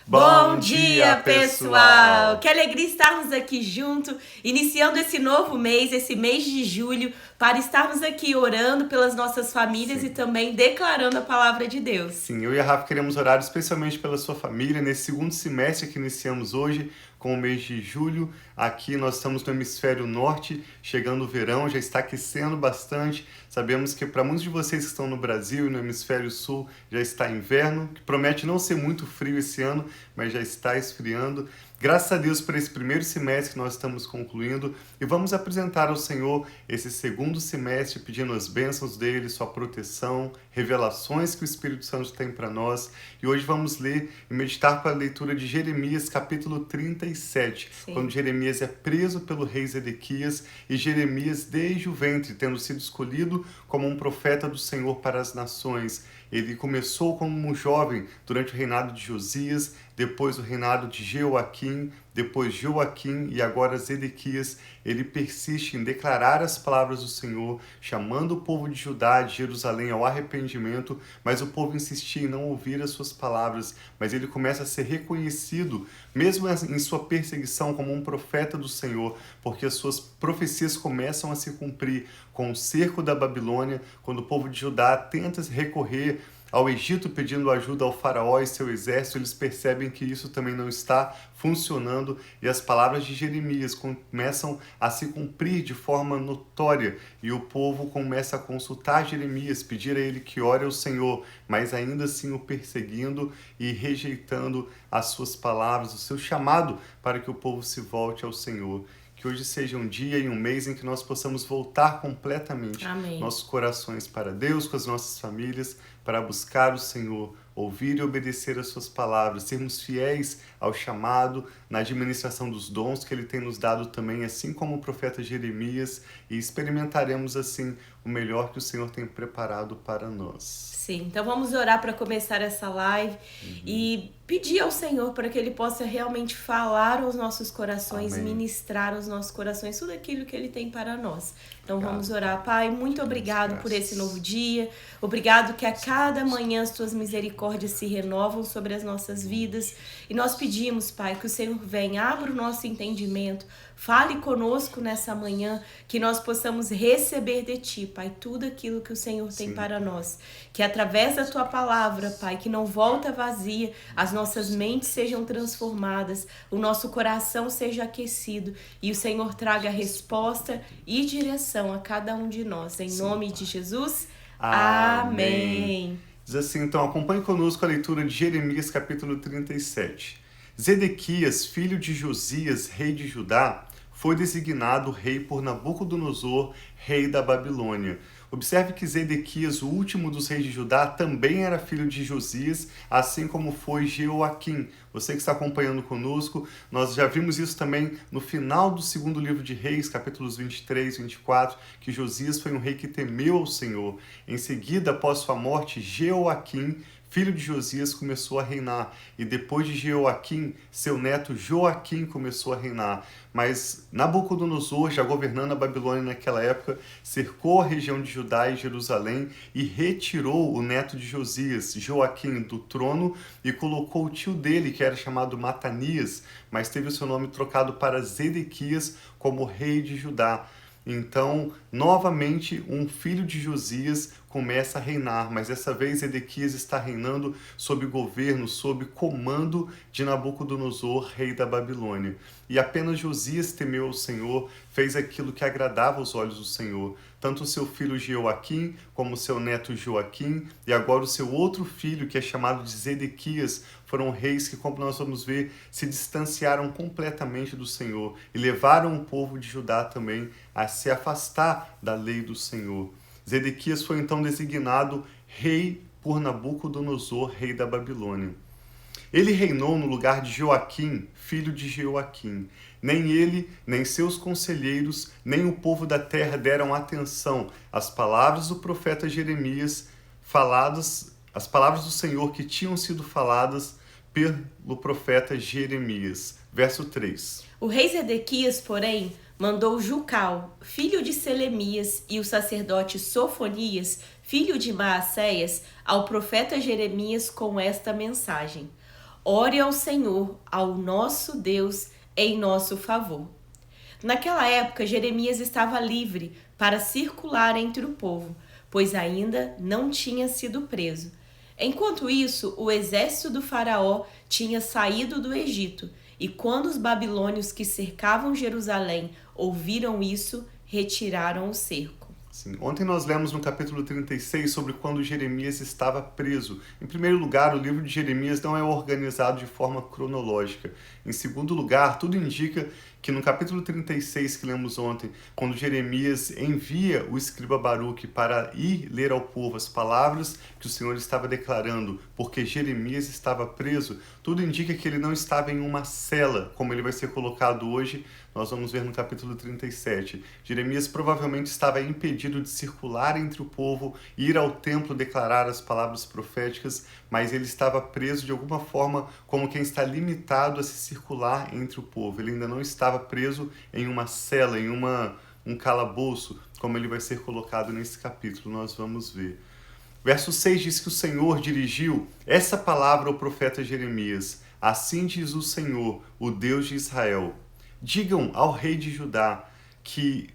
Bom dia, pessoal! Que alegria estarmos aqui junto, iniciando esse novo mês, esse mês de julho, para estarmos aqui orando pelas nossas famílias e também declarando a palavra de Deus. Sim, eu e a Rafa queremos orar especialmente pela sua família nesse segundo semestre que iniciamos hoje, com o mês de julho. Aqui nós estamos no hemisfério norte, chegando o verão, já está aquecendo bastante. Sabemos que para muitos de vocês que estão no Brasil e no hemisfério sul já está inverno, que promete não ser muito frio esse ano, mas já está esfriando. Graças a Deus por esse primeiro semestre que nós estamos concluindo e vamos apresentar ao Senhor esse segundo semestre pedindo as bênçãos dele, sua proteção, revelações que o Espírito Santo tem para nós. E hoje vamos ler e meditar para a leitura de Jeremias capítulo 37, quando Jeremias é preso pelo rei Zedequias e Jeremias desde o ventre, tendo sido escolhido como um profeta do Senhor para as nações. Ele começou como um jovem durante o reinado de Josias, depois o reinado de Jeoaquim, depois Joaquim e agora Zedequias. Ele persiste em declarar as palavras do Senhor, chamando o povo de Judá, de Jerusalém ao arrependimento, mas o povo insistia em não ouvir as suas palavras. Mas ele começa a ser reconhecido, mesmo em sua perseguição, como um profeta do Senhor, porque as suas profecias começam a se cumprir com o cerco da Babilônia, quando o povo de Judá tenta recorrer ao Egito pedindo ajuda ao faraó e seu exército. Eles percebem que isso também não está funcionando e as palavras de Jeremias começam a se cumprir de forma notória e o povo começa a consultar Jeremias, pedir a ele que ore ao Senhor, mas ainda assim o perseguindo e rejeitando as suas palavras, o seu chamado para que o povo se volte ao Senhor. Que hoje seja um dia e um mês em que nós possamos voltar completamente nossos corações para Deus, com as nossas famílias, para buscar o Senhor, ouvir e obedecer as suas palavras, sermos fiéis ao chamado, na administração dos dons que Ele tem nos dado também, assim como o profeta Jeremias, e experimentaremos assim o melhor que o Senhor tem preparado para nós. Sim, então vamos orar para começar essa live e pedir ao Senhor para que Ele possa realmente falar aos nossos corações, ministrar aos nossos corações tudo aquilo que Ele tem para nós. Então vamos orar. Pai, muito obrigado por esse novo dia. Obrigado que a cada manhã as Tuas misericórdias se renovam sobre as nossas vidas. E nós pedimos, Pai, que o Senhor venha, abra o nosso entendimento, fale conosco nessa manhã, que nós possamos receber de Ti, Pai, tudo aquilo que o Senhor tem para nós. Que através da Tua palavra, Pai, que não volta vazia, as nossas mentes sejam transformadas, o nosso coração seja aquecido e o Senhor traga resposta e direção a cada um de nós. Em nome de Jesus, amém. Diz assim, então, acompanhe conosco a leitura de Jeremias capítulo 37. Zedequias, filho de Josias, rei de Judá, foi designado rei por Nabucodonosor, rei da Babilônia. Observe que Zedequias, o último dos reis de Judá, também era filho de Josias, assim como foi Jeoaquim. Você que está acompanhando conosco, nós já vimos isso também no final do segundo livro de Reis, capítulos 23 e 24, que Josias foi um rei que temeu ao Senhor. Em seguida, após sua morte, Jeoaquim, filho de Josias, começou a reinar. E depois de Jeoaquim, seu neto Joaquim começou a reinar. Mas Nabucodonosor, já governando a Babilônia naquela época, cercou a região de Judá e Jerusalém e retirou o neto de Josias, Joaquim, do trono e colocou o tio dele, que era chamado Matanias, mas teve o seu nome trocado para Zedequias como rei de Judá. Então, novamente, um filho de Josias começa a reinar, mas dessa vez Zedequias está reinando sob governo, sob comando de Nabucodonosor, rei da Babilônia. E apenas Josias temeu ao Senhor, fez aquilo que agradava aos olhos do Senhor. Tanto o seu filho Jeoaquim, como o seu neto Joaquim, e agora o seu outro filho, que é chamado de Zedequias, foram reis que, como nós vamos ver, se distanciaram completamente do Senhor e levaram o povo de Judá também a se afastar da lei do Senhor. Zedequias foi então designado rei por Nabucodonosor, rei da Babilônia. Ele reinou no lugar de Joaquim, filho de Jeoaquim. Nem ele, nem seus conselheiros, nem o povo da terra deram atenção às palavras do profeta Jeremias, as palavras do Senhor que tinham sido faladas pelo profeta Jeremias. Verso 3. O rei Zedequias, porém, mandou Jucal, filho de Selemias, e o sacerdote Sofonias, filho de Maacéias, ao profeta Jeremias com esta mensagem: Ore ao Senhor, ao nosso Deus, em nosso favor. Naquela época, Jeremias estava livre para circular entre o povo, pois ainda não tinha sido preso. Enquanto isso, o exército do faraó tinha saído do Egito, e quando os babilônios que cercavam Jerusalém ouviram isso, retiraram o cerco. Sim. Ontem nós lemos no capítulo 36 sobre quando Jeremias estava preso. Em primeiro lugar, o livro de Jeremias não é organizado de forma cronológica. Em segundo lugar, tudo indica que no capítulo 36 que lemos ontem, quando Jeremias envia o escriba Baruque para ir ler ao povo as palavras que o Senhor estava declarando, porque Jeremias estava preso, tudo indica que ele não estava em uma cela, como ele vai ser colocado hoje, nós vamos ver no capítulo 37. Jeremias provavelmente estava impedido de circular entre o povo, ir ao templo declarar as palavras proféticas, mas ele estava preso de alguma forma como quem está limitado a se circular entre o povo. Ele ainda não estava preso em uma cela, em um calabouço, como ele vai ser colocado nesse capítulo, nós vamos ver. Verso 6 diz que o Senhor dirigiu essa palavra ao profeta Jeremias. Assim diz o Senhor, o Deus de Israel. Digam ao rei de Judá que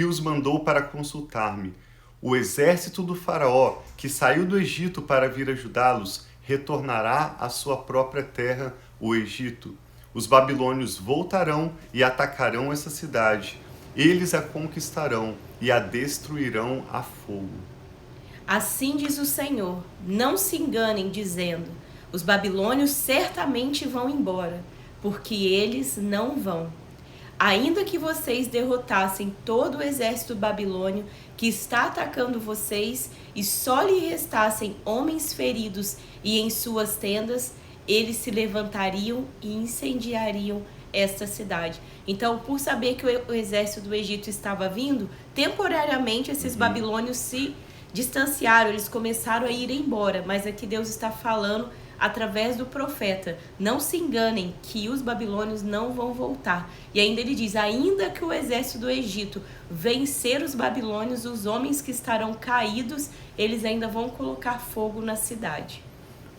os mandou para consultar-me. O exército do faraó, que saiu do Egito para vir ajudá-los, retornará à sua própria terra, o Egito. Os babilônios voltarão e atacarão essa cidade. Eles a conquistarão e a destruirão a fogo. Assim diz o Senhor, não se enganem dizendo, os babilônios certamente vão embora, porque eles não vão. Ainda que vocês derrotassem todo o exército babilônio que está atacando vocês e só lhe restassem homens feridos e em suas tendas, eles se levantariam e incendiariam esta cidade. Então, por saber que o exército do Egito estava vindo, temporariamente esses babilônios se distanciaram, eles começaram a ir embora, mas aqui Deus está falando através do profeta, não se enganem que os babilônios não vão voltar. E ainda ele diz, ainda que o exército do Egito vencer os babilônios, os homens que estarão caídos, eles ainda vão colocar fogo na cidade.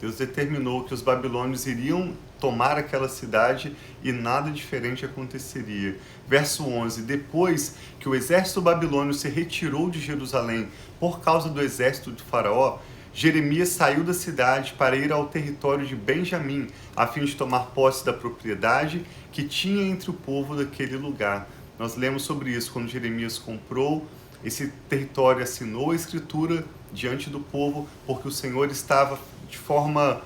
Deus determinou que os babilônios iriam tomar aquela cidade e nada diferente aconteceria. Verso 11, depois que o exército babilônio se retirou de Jerusalém por causa do exército do faraó, Jeremias saiu da cidade para ir ao território de Benjamim, a fim de tomar posse da propriedade que tinha entre o povo daquele lugar. Nós lemos sobre isso quando Jeremias comprou esse território, assinou a escritura diante do povo, porque o Senhor estava de forma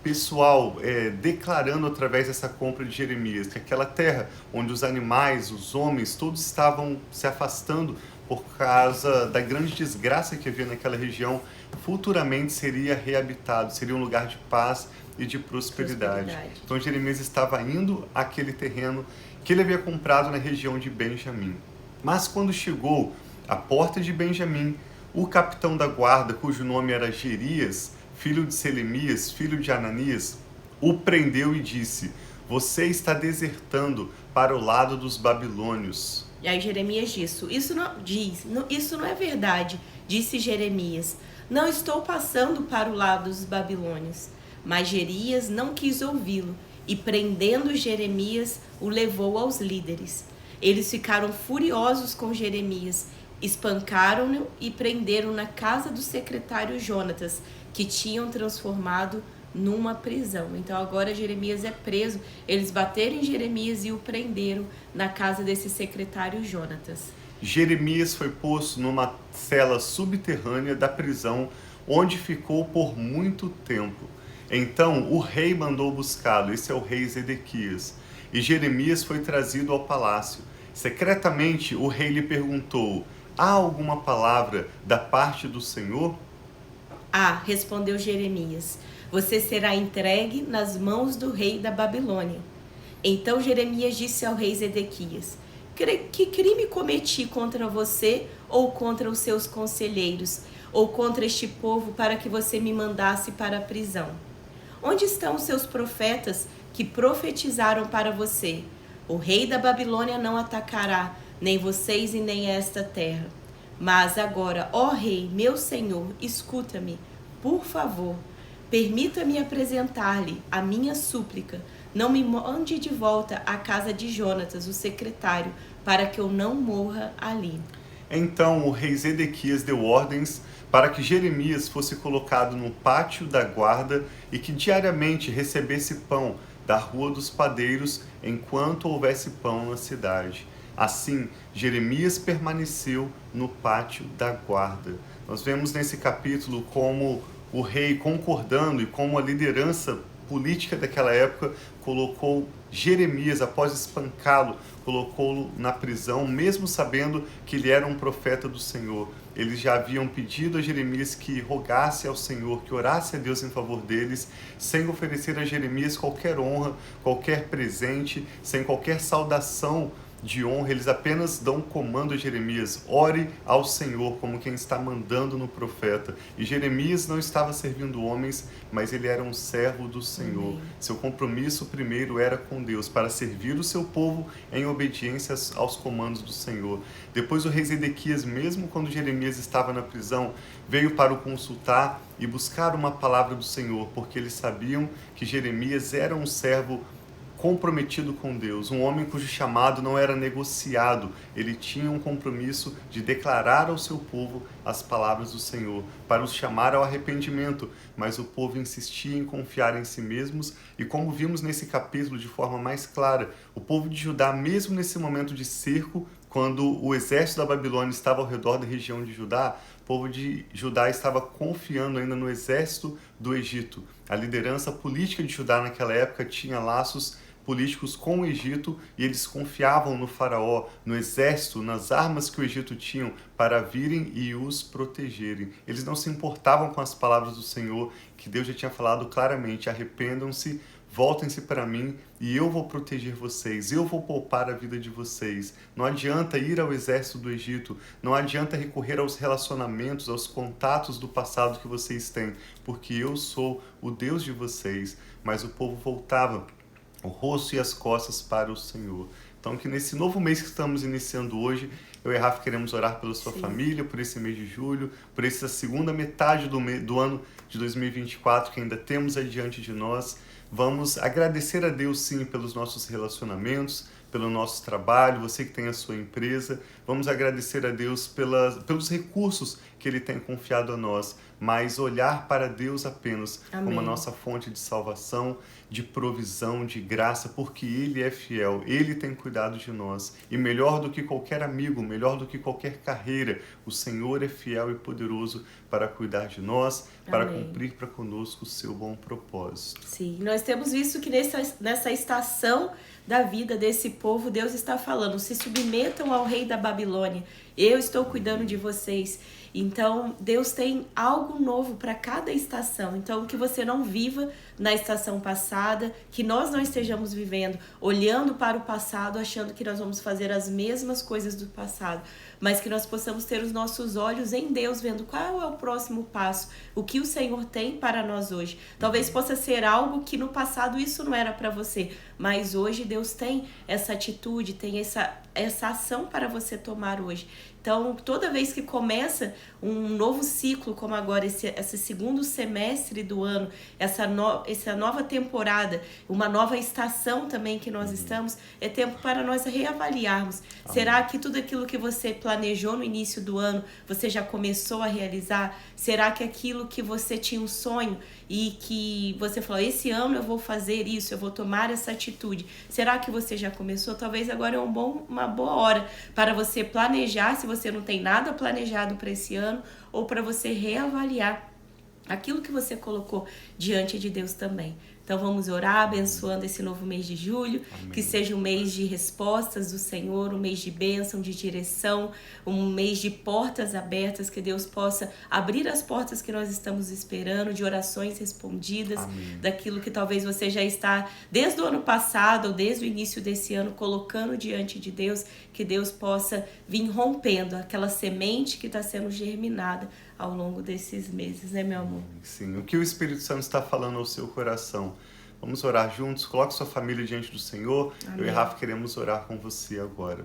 pessoal, declarando através dessa compra de Jeremias, que aquela terra onde os animais, os homens, todos estavam se afastando por causa da grande desgraça que havia naquela região, futuramente seria reabitado, seria um lugar de paz e de prosperidade. Então Jeremias estava indo àquele terreno que ele havia comprado na região de Benjamim. Mas quando chegou à porta de Benjamim, o capitão da guarda, cujo nome era Gerias, filho de Selemias, filho de Ananias, o prendeu e disse, você está desertando para o lado dos babilônios. E aí Jeremias disse, isso não é verdade, disse Jeremias. Não estou passando para o lado dos babilônios. Mas Gerias não quis ouvi-lo e, prendendo Jeremias, o levou aos líderes. Eles ficaram furiosos com Jeremias, espancaram-no e prenderam na casa do secretário Jonatas, que tinham transformado numa prisão. Então agora Jeremias é preso. Eles bateram em Jeremias e o prenderam na casa desse secretário Jonatas. Jeremias foi posto numa cela subterrânea da prisão, onde ficou por muito tempo. Então o rei mandou buscá-lo, esse é o rei Zedequias, e Jeremias foi trazido ao palácio. Secretamente o rei lhe perguntou, há alguma palavra da parte do Senhor? Respondeu Jeremias, você será entregue nas mãos do rei da Babilônia. Então Jeremias disse ao rei Zedequias, que crime cometi contra você ou contra os seus conselheiros, ou contra este povo para que você me mandasse para a prisão? Onde estão os seus profetas que profetizaram para você? O rei da Babilônia não atacará, nem vocês e nem esta terra. Mas agora, ó rei, meu senhor, escuta-me, por favor. Permita-me apresentar-lhe a minha súplica. Não me mande de volta à casa de Jonatas, o secretário, para que eu não morra ali. Então o rei Zedequias deu ordens para que Jeremias fosse colocado no pátio da guarda e que diariamente recebesse pão da rua dos padeiros enquanto houvesse pão na cidade. Assim, Jeremias permaneceu no pátio da guarda. Nós vemos nesse capítulo como o rei concordando e como a liderança política daquela época colocou Jeremias, após espancá-lo, colocou-o na prisão, mesmo sabendo que ele era um profeta do Senhor. Eles já haviam pedido a Jeremias que rogasse ao Senhor, que orasse a Deus em favor deles, sem oferecer a Jeremias qualquer honra, qualquer presente, sem qualquer saudação de honra. Eles apenas dão comando a Jeremias: ore ao Senhor, como quem está mandando no profeta. E Jeremias não estava servindo homens, mas ele era um servo do Senhor. Amém. Seu compromisso primeiro era com Deus, para servir o seu povo em obediência aos comandos do Senhor. Depois o rei Zedequias, mesmo quando Jeremias estava na prisão, veio para o consultar e buscar uma palavra do Senhor, porque eles sabiam que Jeremias era um servo comprometido com Deus, um homem cujo chamado não era negociado. Ele tinha um compromisso de declarar ao seu povo as palavras do Senhor, para os chamar ao arrependimento, mas o povo insistia em confiar em si mesmos, e como vimos nesse capítulo de forma mais clara, o povo de Judá, mesmo nesse momento de cerco, quando o exército da Babilônia estava ao redor da região de Judá, o povo de Judá estava confiando ainda no exército do Egito. A liderança política de Judá naquela época tinha laços políticos com o Egito, e eles confiavam no faraó, no exército, nas armas que o Egito tinha para virem e os protegerem. Eles não se importavam com as palavras do Senhor, que Deus já tinha falado claramente: arrependam-se, voltem-se para mim e eu vou proteger vocês, eu vou poupar a vida de vocês. Não adianta ir ao exército do Egito, não adianta recorrer aos relacionamentos, aos contatos do passado que vocês têm, porque eu sou o Deus de vocês. Mas o povo voltava o rosto e as costas para o Senhor. Então, que nesse novo mês que estamos iniciando hoje, eu e a Rafa queremos orar pela sua família, por esse mês de julho, por essa segunda metade do ano de 2024 que ainda temos adiante de nós. Vamos agradecer a Deus, sim, pelos nossos relacionamentos, pelo nosso trabalho, você que tem a sua empresa. Vamos agradecer a Deus pelos recursos que Ele tem confiado a nós, mas olhar para Deus apenas como a nossa fonte de salvação, de provisão, de graça, porque Ele é fiel, Ele tem cuidado de nós. E melhor do que qualquer amigo, melhor do que qualquer carreira, o Senhor é fiel e poderoso para cuidar de nós, para cumprir para conosco o seu bom propósito. Sim, nós temos visto que nessa estação da vida desse povo, Deus está falando: se submetam ao rei da Babilônia, eu estou cuidando de vocês. Então, Deus tem algo novo para cada estação. Então, que você não viva na estação passada, que nós não estejamos vivendo, olhando para o passado, achando que nós vamos fazer as mesmas coisas do passado, mas que nós possamos ter os nossos olhos em Deus, vendo qual é o próximo passo, o que o Senhor tem para nós hoje. Talvez possa ser algo que no passado isso não era para você, mas hoje Deus tem essa atitude, tem essa ação para você tomar hoje. Então, toda vez que começa um novo ciclo, como agora esse segundo semestre do ano, essa nova temporada, uma nova estação também que nós estamos, é tempo para nós reavaliarmos. Amém. Será que tudo aquilo que você planejou no início do ano, você já começou a realizar? Será que aquilo que você tinha um sonho e que você falou: esse ano eu vou fazer isso, eu vou tomar essa atitude, será que você já começou? Talvez agora é uma boa hora para você planejar, se você não tem nada planejado para esse ano, ou para você reavaliar aquilo que você colocou diante de Deus também. Então vamos orar abençoando esse novo mês de julho. Amém. Que seja um mês de respostas do Senhor, um mês de bênção, de direção, um mês de portas abertas, que Deus possa abrir as portas que nós estamos esperando, de orações respondidas. Amém. Daquilo que talvez você já está desde o ano passado ou desde o início desse ano colocando diante de Deus, que Deus possa vir rompendo aquela semente que está sendo germinada ao longo desses meses, né, meu amor? Sim, o que o Espírito Santo está falando ao seu coração? Vamos orar juntos, coloque sua família diante do Senhor. Amém. Eu e Rafa queremos orar com você agora.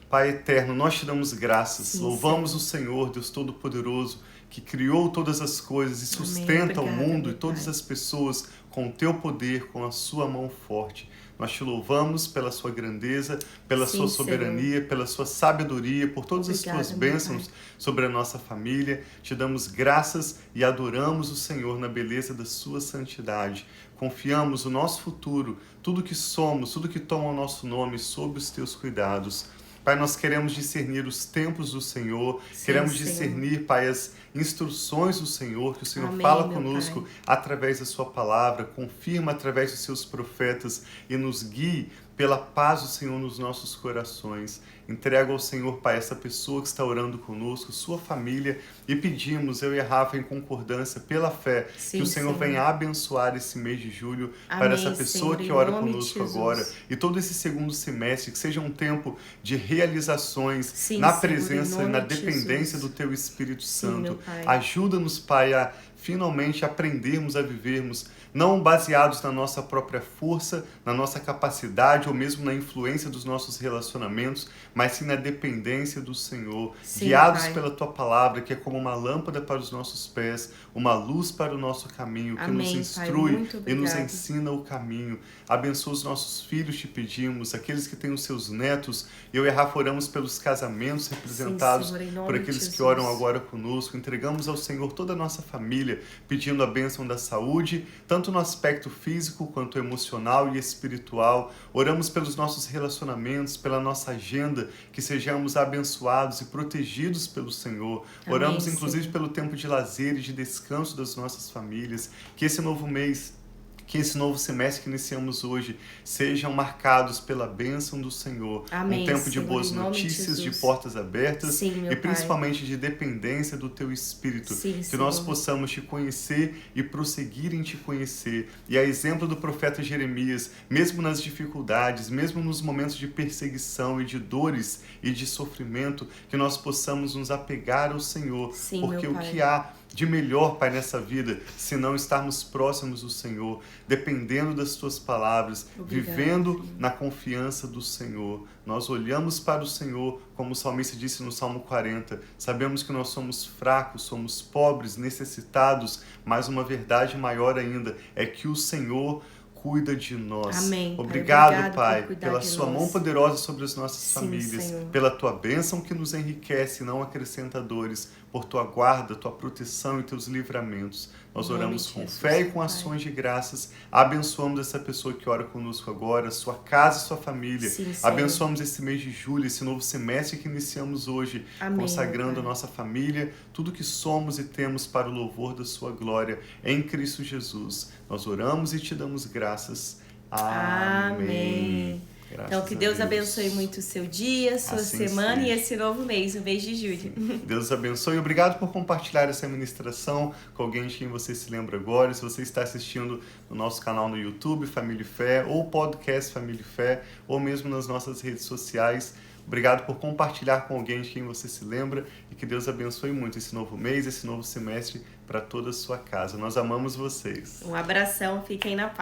Pai eterno, nós te damos graças, Sim, louvamos Senhor. o Senhor, Deus Todo-Poderoso, que criou todas as coisas e Amém. sustenta o Obrigada, mundo e meu todas Pai. as pessoas com o teu poder, com a sua mão forte. Nós te louvamos pela sua grandeza, pela Sim, sua Senhor. soberania, pela sua sabedoria, por todas as Obrigada, tuas meu bênçãos Pai. sobre a nossa família. Te damos graças e adoramos o Senhor na beleza da sua santidade. Confiamos o nosso futuro, tudo que somos, tudo que toma o nosso nome, sob os teus cuidados. Pai, nós queremos discernir os tempos do Senhor, Sim, queremos Senhor. discernir, Pai, as instruções do Senhor, que o Senhor Amém, fala meu conosco Pai. através da sua palavra, confirma através dos seus profetas e nos guie pela paz do Senhor nos nossos corações. Entrego ao Senhor, Pai, essa pessoa que está orando conosco, sua família, e pedimos, eu e a Rafa, em concordância, pela fé, Sim, que o Senhor Senhor. venha abençoar esse mês de julho para Amém, essa pessoa Senhor, que em ora nome de conosco Jesus. agora, e todo esse segundo semestre, que seja um tempo de realizações Sim, na Senhor, em presença e nome na de dependência Jesus. do Teu Espírito Sim, meu Santo. Pai. Ajuda-nos, Pai, a finalmente aprendermos a vivermos não baseados na nossa própria força, na nossa capacidade ou mesmo na influência dos nossos relacionamentos, mas sim na dependência do Senhor, Sim, guiados Pai. pela Tua palavra, que é como uma lâmpada para os nossos pés, uma luz para o nosso caminho, que Amém, nos Pai. instrui Muito e nos obrigado. ensina o caminho. Abençoa os nossos filhos, te pedimos, aqueles que têm os seus netos. Eu e a Rafa oramos pelos casamentos representados, Senhor, em nome por de aqueles que Jesus. oram agora conosco. Entregamos ao Senhor toda a nossa família, pedindo a bênção da saúde, tanto no aspecto físico quanto emocional e espiritual. Oramos pelos nossos relacionamentos, pela nossa agenda, que sejamos abençoados e protegidos pelo Senhor. Amém, Oramos inclusive Senhor. pelo tempo de lazer e de descanso das nossas famílias, que esse novo mês, que esse novo semestre que iniciamos hoje sejam marcados pela bênção do Senhor. Amém, Um tempo de Senhor, boas em nome de notícias, de Jesus. portas abertas Sim, meu e Pai. principalmente de dependência do Teu Espírito. Sim, Que nós Senhor. possamos Te conhecer e prosseguir em Te conhecer. E a exemplo do profeta Jeremias, mesmo nas dificuldades, mesmo nos momentos de perseguição e de dores e de sofrimento, que nós possamos nos apegar ao Senhor. Sim, Porque meu o Pai. que há de melhor, Pai, nessa vida, se não estarmos próximos do Senhor, dependendo das Tuas palavras, Obrigada, vivendo Senhor. na confiança do Senhor. Nós olhamos para o Senhor, como o salmista disse no Salmo 40, sabemos que nós somos fracos, somos pobres, necessitados, mas uma verdade maior ainda é que o Senhor cuida de nós. Amém, Pai. Obrigado, Obrigado Pai, por cuidar pela de Sua nós. mão poderosa sobre as nossas Sim, famílias, Senhor. pela Tua bênção que nos enriquece e não acrescenta dores, por Tua guarda, Tua proteção e Teus livramentos. Nós Em nome oramos de com Jesus, fé e meu com Pai. ações de graças. Abençoamos essa pessoa que ora conosco agora, sua casa e sua família. Sim, Senhor. Abençoamos esse mês de julho, esse novo semestre que iniciamos hoje, Amém, consagrando meu a Pai. nossa família, tudo que somos e temos para o louvor da Sua glória em Cristo Jesus. Nós oramos e Te damos graças. Amém. Graças Então, que a Deus abençoe muito o seu dia, sua Assim semana e seja. esse novo mês, o mês de julho. Deus abençoe. Obrigado por compartilhar essa ministração com alguém de quem você se lembra agora. Se você está assistindo no nosso canal no YouTube, Família e Fé, ou podcast Família e Fé, ou mesmo nas nossas redes sociais, obrigado por compartilhar com alguém de quem você se lembra e que Deus abençoe muito esse novo mês, esse novo semestre para toda a sua casa. Nós amamos vocês. Um abração, fiquem na paz.